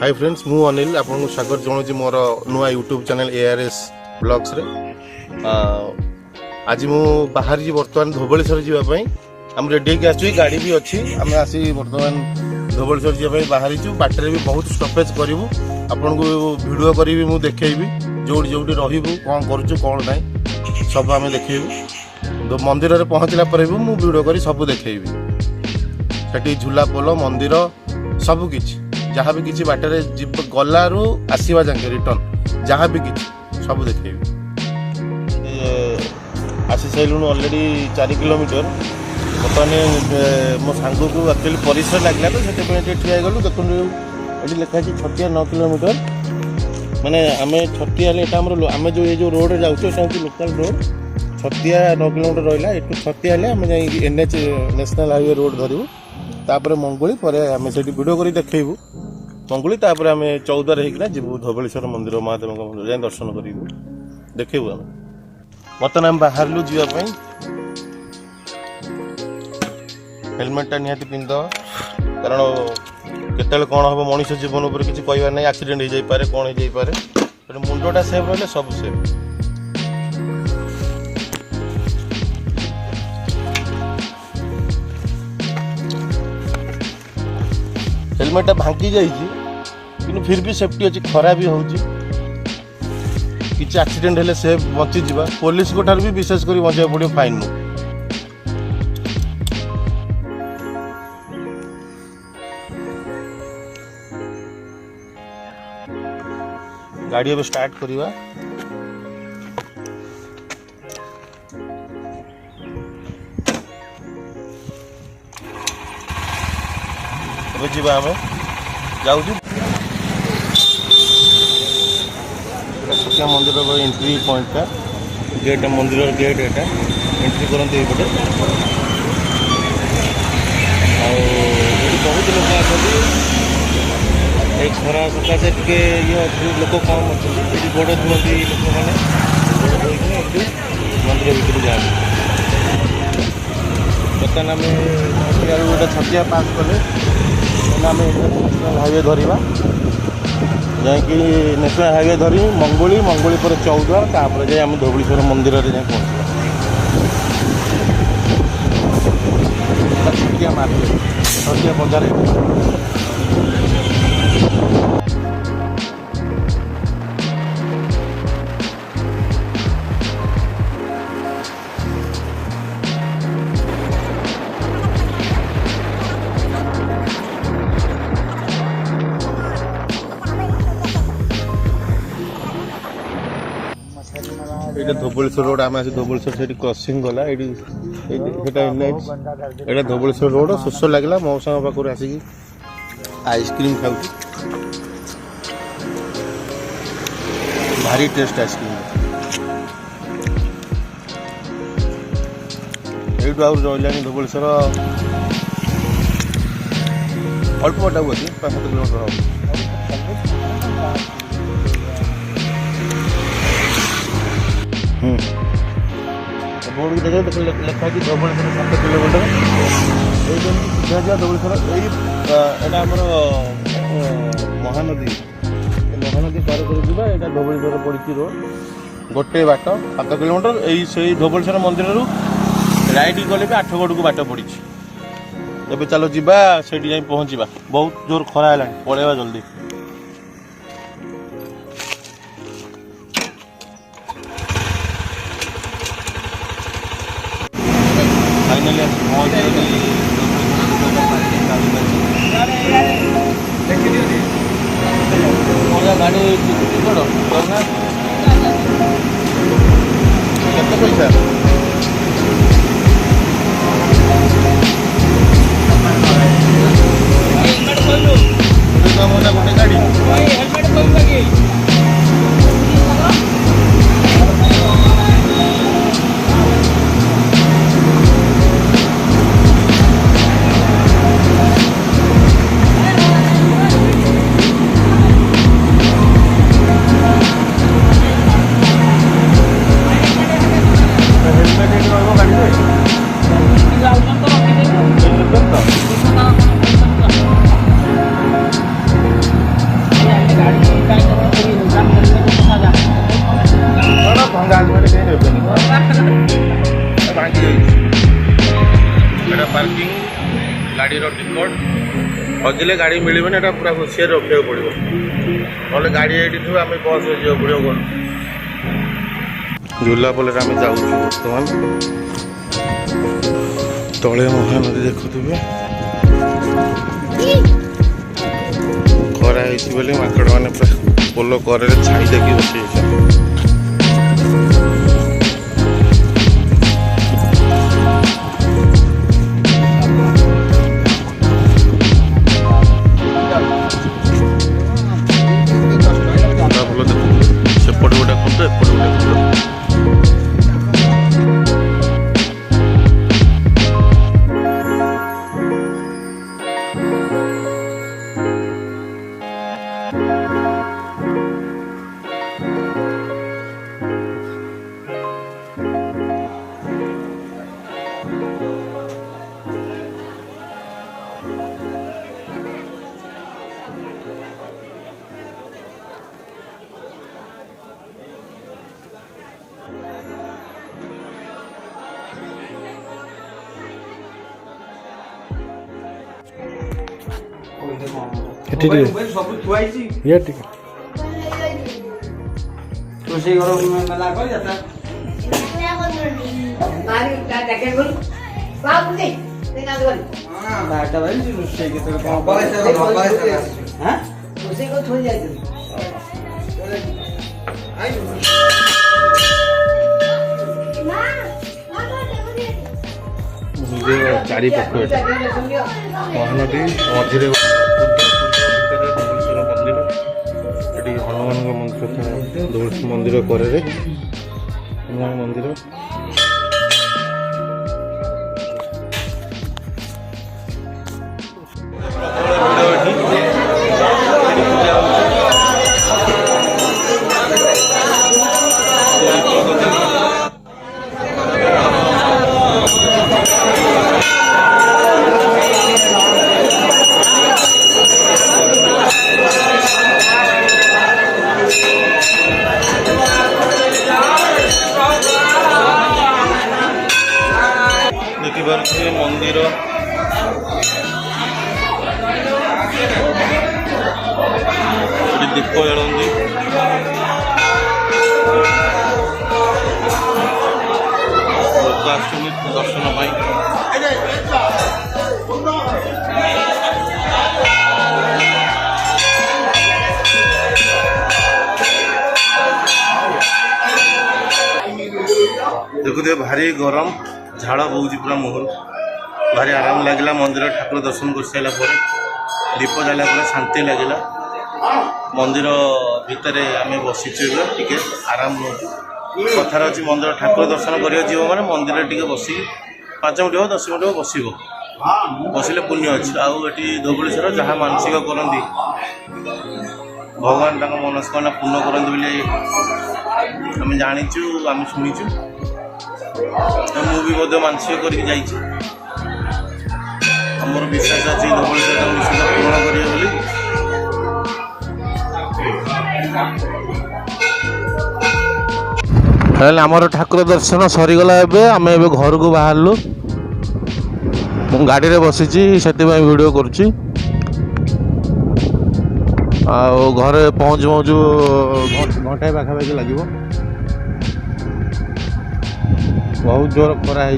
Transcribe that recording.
Hi friends मु अनिल आपको स्वागत जनाऊँ मोर नुआ यूट्यूब चैनल ARS ब्लॉग्स रे आज मु बाहर बर्तमान धोबलेश्वर जावाई आम रेडी होकर आसु गाड़ी भी अच्छी आम आसी बर्तमान धोबलेश्वर जावाई बाहरी बाटर भी बहुत स्टपेज करूँ आपन को वीडियो करी मुझे देखी जो जो रही कौन कौन ना सब आम देखू मंदिर में पहुँचला वीडियो कर सब देखी झूला पोल मंदिर सबकि जहाँ भी किसी बाटर गलु आसवा जाए रिटर्न जहाँ भी किसी सब देखे आसी सारूँ अलरेडी 4 किलोमीटर बर्तमान मो सांग को एक्चुअली परिसर लगे तो से ठिया गलु देखो ये लिखाई छतिया 9 किलोमीटर माने आम छतिया आम जो रोड जाऊँ लोकल रोड छतिया 9 किलोमीटर रहा ये छतिया आम जा NH नेशनल हाईवे रोड धरू तापर मंगुली पर आम से वीडियो कर देखू मंगुली तापर आम 14 होना जीवु धवलेश्वर मंदिर महादेव मंदिर जाए दर्शन करूँ देखू आम बर्तमान आम बाहर जावाई हेलमेटा निहाती पिंध कारण केतले कौन हम मनीष जीवन उपर किसी कहबार नहीं एक्सीडेंट हो जाए कौन हो जाए मुंडटा सेफ रही सब सेफ हेलमेटा भांगी जाइए कि फिर भी सेफ्टी अच्छी खरा भी हो किसी एक्सीडेंट हेले सेफ बची जा पुलिस को ठार भी विशेष कर बचा पड़ो फाइन गाड़ी अब स्टार्ट करवा जा आम जाऊँ छतिया मंदिर एंट्री पॉइंट का गेट मंदिर गेट एटा एंट्री करते ये बहुत लोग आसती खरा सकाशे टे ये लोक कम अच्छे बड़ धुआती लोक मैंने बड़ धोई मंदिर भितर जाए बर्तमान आम गोटे छतिया पास कले आम नेशनल हाईवे धरवा जैकि नेशनल हाईवे धरी मंगुली मंगुली पर 14 तापर जाए आम धवलेश्वर मंदिर में जाए पहुँचा छतिया मार्केट छतिया बजार ये धवलेश्वर रोड आम आसी धवलेश्वर से क्रॉसिंग गला ये धवलेश्वर रोड शोष लगला मौसा पाखर आसिक आइसक्रीम खाऊ भारी टेस्ट आइसक्रीम ये रहा धवलेश्वर अल्प बाटा अच्छी 5-7 किलोमीटर हम बोर्ड की देखो लिखा कि धवलेश्वर 7 किलोमीटर सीधा जा धवलेश्वर यहाँ महानदी महानदी पार कर धवलेश्वर पड़ी रोड गोटे बाट 7 किलोमीटर यही धवलेश्वर मंदिर राइट गले भी 8 गड़ को बाट पड़ी एवं चलो जीवा से जाए पहुँचा बहुत जोर खरा है पलैया जल्दी फाइनली गाड़ी केते पैसा गोटे गाड़ी पार्किंग गाड़ी टिकट हजिले गाड़ी मिलबनी एटा पूरा होशियार रखा पड़ो ना गाड़ी ये थी आम बस जा पड़ो कौन झूलापोल आम जाऊँ बर्तमान तले महानदी देखुवे खरा बोली माकड़ मैंने पूरा पोल कर छाई देखी बस सेपट गोटे खुंड एपट गोटे खुंड सब थुआई ये ठीक रोषेई घर मेला कर जाता मारी जैकेट बोल बाबू दे देखा कर हां बाटा भाई रोषेई के तो हां रोषेई को थोड़ी जाई आई चारि पक्ष महानदी मझे हनुमान मंदिर मंदिर पर हनुमान मंदिर देखिए मंदिर दीप जलाती लोक आसुनी दर्शन देखुए भारी गरम झाड़ बोझी पूरा मुहर भारी आराम लगे मंदिर ठाकुर दर्शन कर सारा दीप जला पूरा शांति लगे मंदिर भितर आम बसीचु टे आराम नौ कथार अच्छी मंदिर ठाकुर दर्शन कर जीव मैंने मंदिर टे बस 5 मिनट हो 10 मिनट हो बस बसिले पुण्य अच्छी आउटी धवलेश्वर जहाँ मानसिक करती भगवान तक मनस्कामना पूर्ण करते बोले आम जाचु आम शुणीचु मुझे मानसिक करके आमर विश्वास अच्छी धवलेश्वर निश्चित पूर्ण करेंगे बोली आमर ठाकुर दर्शन सरीगला आम ए घर को बाहरलु गाड़ी में बसी वीडियो करुच्ची घरे पहुँचु पहुँचु घंटाए पाखापाखि लगे बहुत जोर खरा है।